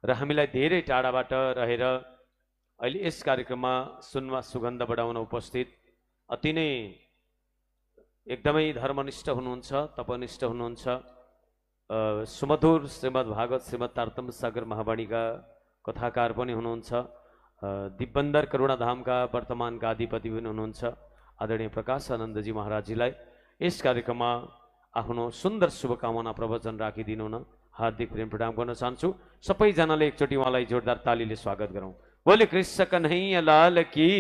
र हामीलाई धेरै टाढाबाट रहेर अहिले यस कार्यक्रममा सुनमा सुगन्ध बढाउन उपस्थित अति नै एकदमै धर्मनिष्ठ हुनुहुन्छ, तपनिष्ठ हुनुहुन्छ। सुमधुर श्रीमद् भागवत श्रीमद् तारतम्य सागर महावाणीका कथाकार पनि हुनुहुन्छ। दिव्यन्दर करुणाधामका वर्तमानका अधिपति पनि हुनुहुन्छ। आदरणीय प्रकाश आनन्दजी महाराजजीलाई यस कार्यक्रममा आफ्नो सुन्दर शुभकामना प्रवचन राखिदिनु हुन हार्दिक प्रेम प्रणाम गर्न चाहन्छु। सबैजनाले एकचोटि उहाँलाई जोरदार तालीले स्वागत गरौँ। बोले कृष्ण कन्हैया लाल की।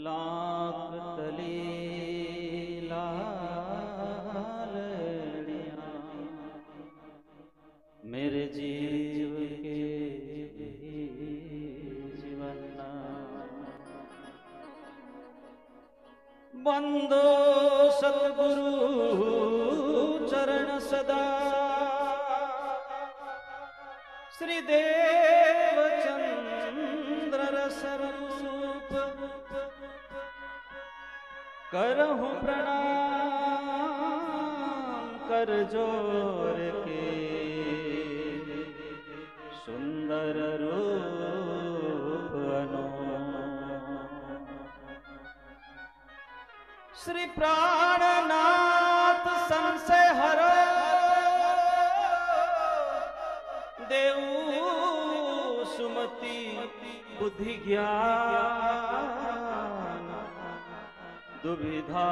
लाख तली लालड़ियाँ मेरे जीव के जीवना बंदो सतगुरु चरण सदा श्री देव चंद्र रसरूप करहूँ प्रणाम कर जोर के सुंदर रूप श्री प्राणनाथ संशय हरो देऊ सुमति बुद्धि ज्ञान दुविधा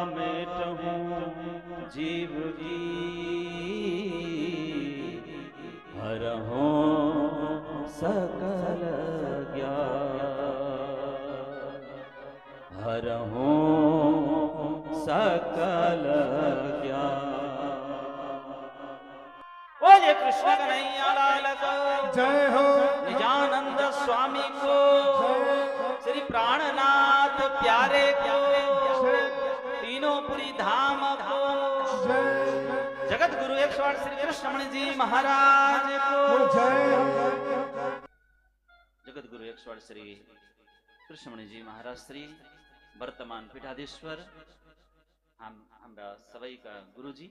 मेटहूँ जीव की हरहूँ सकल ज्ञान हरहूँ सकल ज्ञान। बोलिए कृष्ण कन्हैया लाल को जय हो। निजानंद स्वामी को श्री प्राणनाथ प्यारे को तीनों पुरी धाम को जगत गुरु 108 श्री कृष्णमणि जी महाराज को जगत गुरु 108 श्री कृष्णमणि जी महाराज श्री वर्तमान पीठाधीश्वर हाम्रा सबैका गुरुजी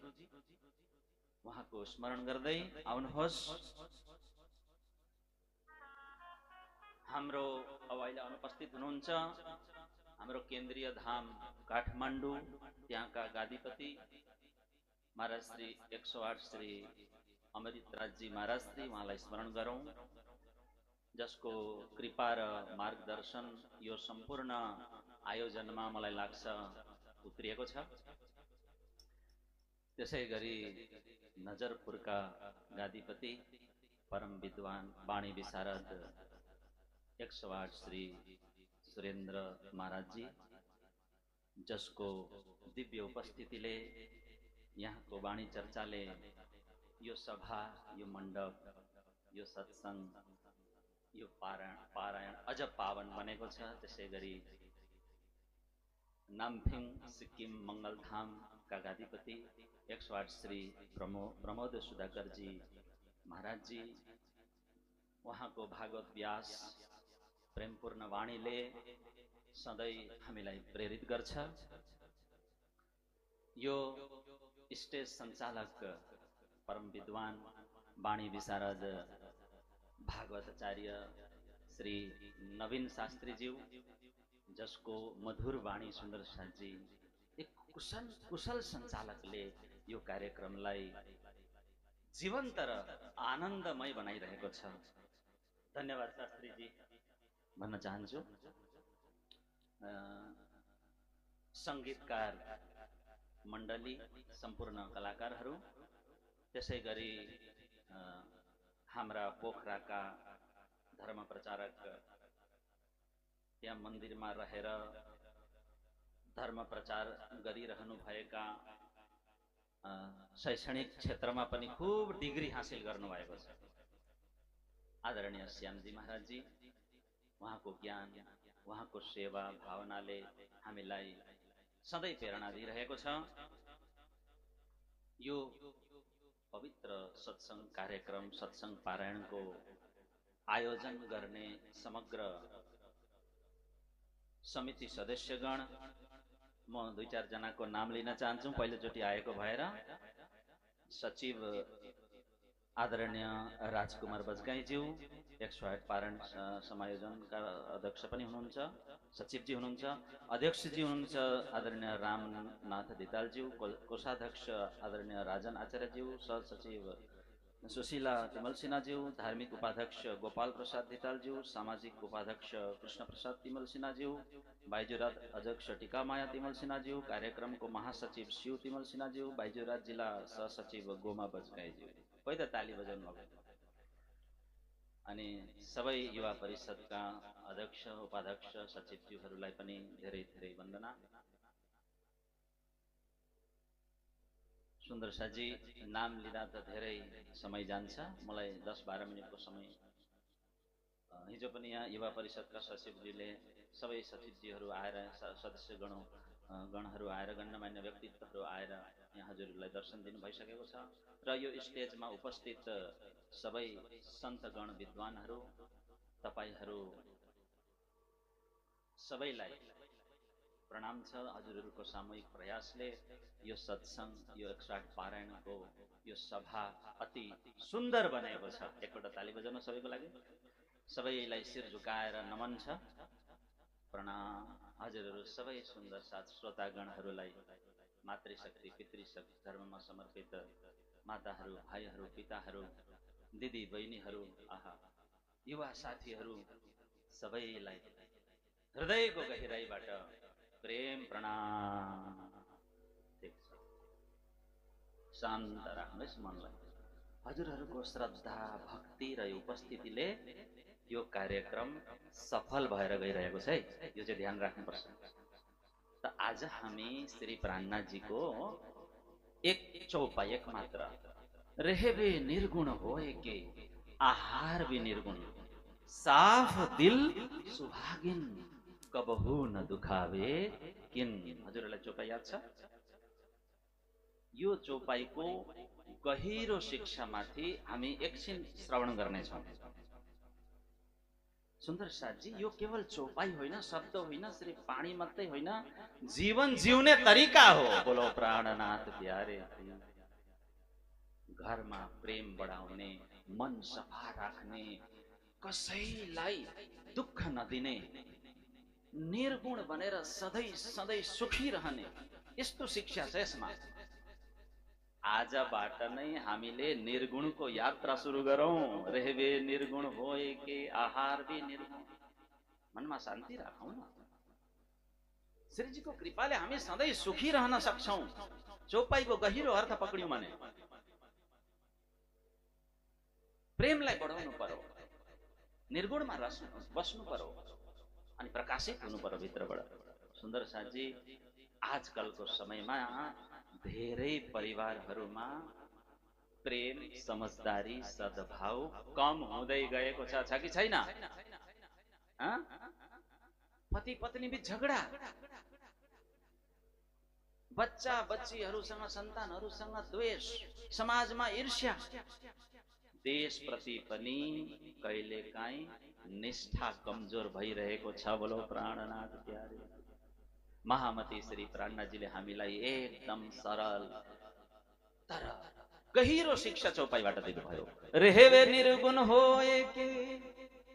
उहाँको स्मरण गर्दै आउनुहोस्। हाम्रो अब अहिले अनुपस्थित हुनुहुन्छ हाम्रो केन्द्रीय धाम काठमाडौँ त्यहाँका गादीपति महाराज श्री 108 श्री अमृतराजजी महाराज श्री उहाँलाई स्मरण गरौँ, जसको कृपा र मार्गदर्शन यो सम्पूर्ण आयोजनमा मलाई लाग्छ उत्रिएको छ। त्यसैगरी नजरपुरका गादीपति परम विद्वान वाणी विशारद 108 श्री सुरेन्द्र महाराजजी, जसको दिव्य उपस्थितिले यहाँको वाणी चर्चाले यो सभा, यो मण्डप, यो सत्संग, यो पारायण अझ पावन बनेको छ। त्यसैगरी नाम्फिङ सिक्किम मङ्गलधाम का गादीपति 108 श्री प्रमोद सुधाकरजी महाराजजी, उहाँको भागवत व्यास प्रेमपूर्ण वाणीले सधैँ हामीलाई प्रेरित गर्छ। यो स्टेज सञ्चालक परम विद्वान वाणी विशारद भागवताचार्य श्री नवीन शास्त्रीज्यू, जसको मधुर वाणी सुन्दर साथजी एक कुशल सञ्चालकले यो कार्यक्रमलाई जीवन्त र आनन्दमय बनाइरहेको छ। धन्यवाद शास्त्रीजी भन्न चाहन्छु। संगीतकार मण्डली, सम्पूर्ण कलाकारहरू, त्यसैगरी हाम्रा पोखराका धर्म प्रचारक, त्यहाँ मन्दिरमा रहेर धर्म प्रचार गरिरहनु भएका, शैक्षणिक क्षेत्रमा पनि खूब डिग्री हासिल गर्नुभएको छ आदरणीय श्यामजी महाराजजी, उहाँको ज्ञान, उहाँको सेवा भावनाले हामीलाई सधैँ प्रेरणा दिइरहेको छ। यो पवित्र सत्संग कार्यक्रम, सत्संग पारायणको आयोजन गर्ने समग्र समिति सदस्यगण, म 2-4 जनाको नाम लिन चाहन्छु पहिलोचोटि आएको भएर। सचिव आदरणीय राजकुमार बजगाईज्यू, 108 पारण समायोजनका अध्यक्ष पनि हुनुहुन्छ, सचिवजी हुनुहुन्छ। अध्यक्षजी हुनुहुन्छ आदरणीय रामनाथ धितालज्यू, कोषाध्यक्ष आदरणीय राजन आचार्यज्यू, सहसचिव सुशीला तिमल सिन्हाज्यू, धार्मिक उपाध्यक्ष गोपाल प्रसाद धितालज्यू, सामाजिक उपाध्यक्ष कृष्ण प्रसाद तिमल सिन्हाज्यू, बाइजुरात अध्यक्ष टिकामाया तिमल सिन्हाज्यू, कार्यक्रमको महासचिव शिव तिमल सिन्हाज्यू, बाइजुरात जिल्ला सहसचिव गोमा बजगाईज्यू। कोही त ताली बजाउनु भएको। अनि सबै युवा परिषदका अध्यक्ष उपाध्यक्ष सचिवज्यूहरूलाई पनि धेरै धेरै वन्दना। सुन्दर साजी, नाम लिँदा त धेरै समय जान्छ, मलाई 10-12 मिनटको समय। हिजो पनि यहाँ युवा परिषदका सचिवजीले सबै सचिवजीहरू आएर, सदस्यगणहरू आएर, गण्यमान्य व्यक्तित्वहरू आएर यहाँ हजुरहरूलाई दर्शन दिनु भइसकेको छ। र यो स्टेजमा उपस्थित सबै सन्तगण विद्वानहरू, तपाईहरू सबैलाई प्रणाम छ। हजुरहरूको सामूहिक प्रयासले यो सत्संग, यो 108 पारायणको यो सभा अति सुन्दर बनेको छ। एकपल्ट ताली बजाउन सबैको लागि। सबैलाई शिर झुकाएर नमन छ, प्रणाम। हजुरहरू सबै सुन्दर साथ श्रोतागणहरूलाई मातृशक्ति पितृशक्ति धर्ममा समर्पित माताहरू, भाइहरू, पिताहरू, दिदी बहिनीहरू, आहा युवा साथीहरू सबैलाई हृदयको गहिराईबाट प्रेम प्रणाम। ठिक छ, शान्त राख्नुहोस् मनलाई। हजुरहरूको श्रद्धा भक्ति र उपस्थितिले यो कार्यक्रम सफल भएर गइरहेको छ है, यो चाहिँ ध्यान राख्नुपर्छ। त आज हामी श्री प्राणनाथजीको एक चौपाई, एक मात्र, रहेबे निर्गुण होए के आहार भी निर्गुण, साफ दिल सुभागिन कबहु न दुखावे किन। हजुरलाई चौपाई याद छ? यो चौपाईको गहिरो शिक्षामाथि हामी एकछिन श्रवण गर्नेछौँ। सुन्दर साथजी, यो केवल चौपाई होइन, शब्द होइन, सिर्फ पानी मात्रै होइन, जीवन जिउने तरिका हो। बोलो प्राणनाथ प्यारे। घरमा प्रेम बढाउने, मन सफा राख्ने, कसैलाई दुःख नदिने, निर्गुण बनेर सधैँ सधैँ सुखी रहने, यस्तो शिक्षा छ यसमा। आजबाट नै हामीले निर्गुणको यात्रा सुरु गरौँ। रहेबे निर्गुण होए के आहार भी निर्गुण। मनमा शान्ति राखौँ न। श्रीजीको कृपाले हामी सधैँ सुखी रहन सक्छौँ। चौपाईको गहिरो अर्थ पक्रियौँ भने प्रेमलाई बढाउनु पर्यो, निर्गुणमा बस्नु पर्यो, अनि प्रकाशित हुनु पर्यो भित्रबाट। सुन्दर साथजी, आजकलको समयमा धेरै परिवारहरूमा प्रेम, समझदारी, सद्भाव कम हुँदै गएको छ कि छैन? पति पत्नी बीच झगडा, बच्चा बच्चीहरूसँग, सन्तानहरूसँग द्वेष, समाजमा ईर्ष्या, देशप्रति पनि कहिलेकाहीँ निष्ठा कमजोर भइरहेको छ। बोलो प्राणनाथ प्यारे। महामती श्री प्राणनाथजीले हामीलाई एकदम सरल तर गहिरो शिक्षा चौपाईबाट दिनुभयो। रहेबे निर्गुण होए के,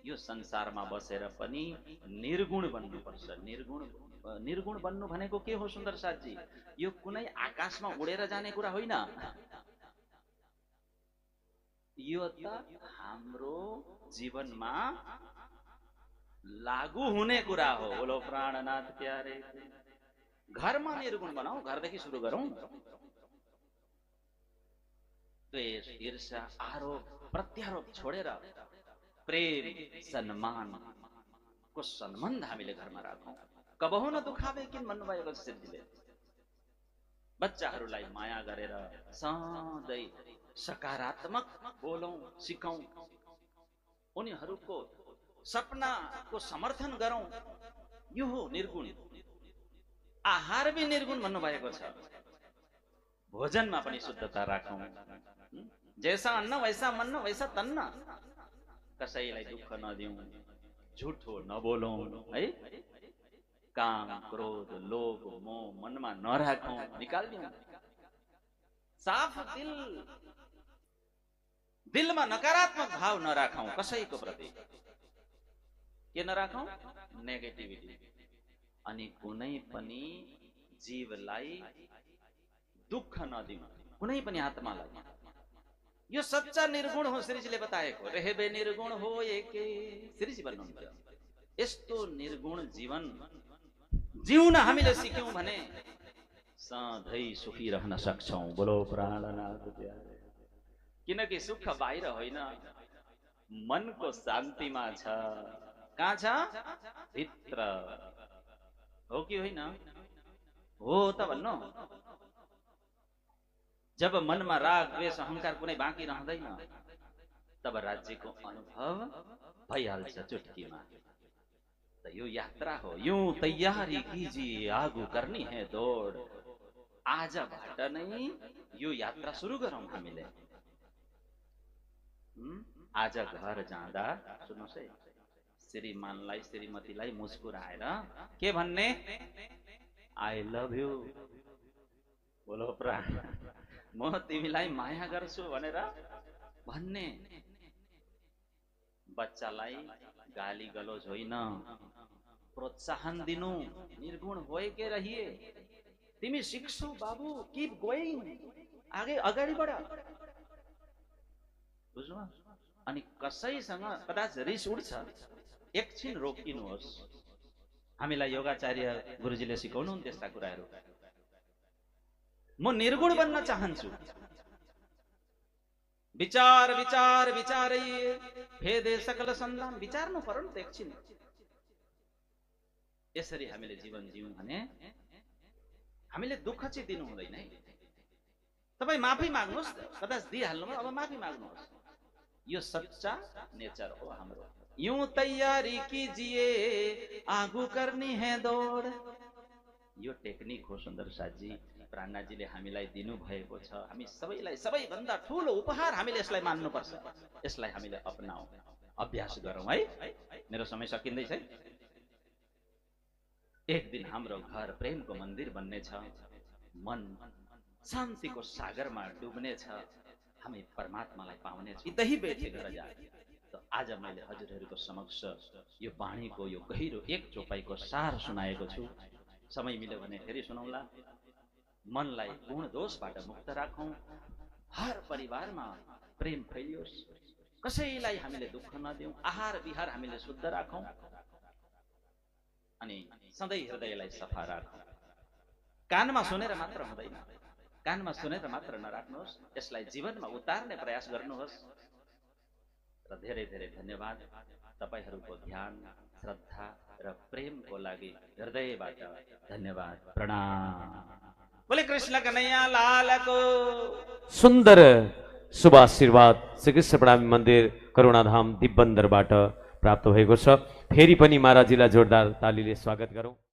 यो संसारमा बसेर पनि निर्गुण बन्नुपर्छ। निर्गुण बन्नु भनेको के हो सुन्दर साथजी? यो कुनै आकाशमा उडेर जाने कुरा होइन, यो त हाम्रो जीवनमा लागू हुने कुरा हो। बोलो प्राणनाथ प्यारे। घरमा निर्गुण बनाऊ, घरदेखि सुरु गरौँ। द्वेष, ईर्ष्या, आरोप प्रत्यारोप छोडेर प्रेम सम्मान को सम्बन्ध हामीले घरमा राखौँ। कबहु न दुखावे किन भन्नुभएको छ श्रीजीले। बच्चाहरूलाई माया गरेर सधैँ सकारात्मक बोलौँ, सिकौँ, उनीहरूको सपनाको समर्थन गरौँ। यो हो निर्गुण। आहार भी निर्गुण भन्नुभएको छ। भोजनमा पनि शुद्धता राखौँ। जैसा अन्न वैसा मन वैसा तन्न। कसैलाई दुःख नदिउँ, झुठो नबोलौँ है, काम क्रोध लोभ मोह मनमा नराखौँ, निकाल्दिउँ। साफ दिलमा नकारात्मक भाव नराखौँ कसैको प्रति। के नराखौँ? नेगेटिभिटी। अनि कुनै पनि जीवलाई दुःख नदिउँ, कुनै पनि आत्मालाई। यो सच्चा निर्गुण हो, श्रीजीले बताएको। रहेबे निर्गुण हो एके, श्रीजी भन्नुहुन्थ्यो। यस्तो निर्गुण जीवन जिउन हामीले सिक्यौं भने सधैँ सुखी रहन सक्छौं। बोलो प्राणनाथ प्यारे। किनकि सुख बाहिर होइन, मनको शान्तिमा छ। कहाँ छ? भित्र। हो कि होइन? हो त भन्नु। जब मनमा राग द्वेष अहंकार कुनै बाँकी रहँदैन, तब राज्यको अनुभव भइहाल्छ चुटकीमा। त यो यात्रा हो। यूं तैयारी कीजिए, आगू करनी है दौड़। आजबाट नै यो यात्रा सुरु गरौँ हामीले। आज घर जाँदा सुन्नुहोस् है, श्रीमानलाई श्रीमतीलाई मुस्कुराएर के भन्ने? I love you. बोलो प्राण, म तिमीलाई माया गर्छु भनेर भन्ने। बच्चालाई गाली गलोज होइन, प्रोत्साहन दिनु। निर्गुण होके रहिए। तिमी सिक्छौ बाबु, कीप गोइङ, आगे अगाडि बढ। बुझ्नु? अनि कसैसँग कदाच रिस उठ्छ, एकछिन रोकिनुहोस्। हामीलाई योगाचार्य गुरुजीले सिकाउनुहुन्छ त्यस्ता कुराहरू। म निर्गुण बन्न चाहन्छु। विचार विचार विचारै भेदे सकल सन्धान। विचार्नु पर्यो नि त एकछिन। यसरी हामीले जीवन जिउँ भने हामीले दुःख चाहिँ दिनु हुँदैन है। तपाईँ माफी माग्नुहोस्, कदाच दिइहाल्नु, अब माफी माग्नुहोस्। यो सच्चा नेचर हो हाम्रो। यूं तैयारी कीजिए, आगू करनी है दौड़। यो टेक्निक हो सुन्दर साथजी, प्राणनाथजीले हामीलाई दिनुभएको छ। हामी सबैलाई सबैभन्दा ठुलो उपहार हामीले यसलाई मान्नुपर्छ। यसलाई हामीले अपनाऊ, अभ्यास गरौँ है। मेरो समय सकिँदैछ। एक दिन हाम्रो घर प्रेमको मन्दिर बन्नेछ। मन शान्तिको सागरमा डुब्नेछ। हामी परमात्मालाई पाउनेछ। यही बैठे घर जा। तो आज मैले हजुरहरूको समक्ष यो वाणीको यो गहिरो एक चोपाईको सार सुनाएको छु। समय मिल्यो भने फेरि सुनाउला। मनलाई गुण दोषबाट मुक्त राखौं। हर परिवारमा प्रेम फैलियोस्। कसैलाई हामीले दुःख नदिउँ। आहार विहार हामीले शुद्ध राखौं। अनि सधैँ हृदयलाई सफा राखौं। कानमा सुनेर मात्र हुँदैन। कानमा सुनेर मात्र नराख्नुहोस्। यसलाई जीवनमा उतार्ने प्रयास गर्नुहोस्। र धेरै धेरै धन्यवाद। तपाईहरुको ध्यान, श्रद्धा र प्रेमको लागि हृदयबाट धन्यवाद। प्रणाम। बोले कृष्ण कन्हैया लाल को। सुन्दर शुभ आशीर्वाद श्री कृष्ण प्रणामी मन्दिर करुणाधाम दिव्यबन्दरबाट प्राप्त भएको छ। फेरि पनि महाराजजीलाई जोरदार तालीले स्वागत गरौं।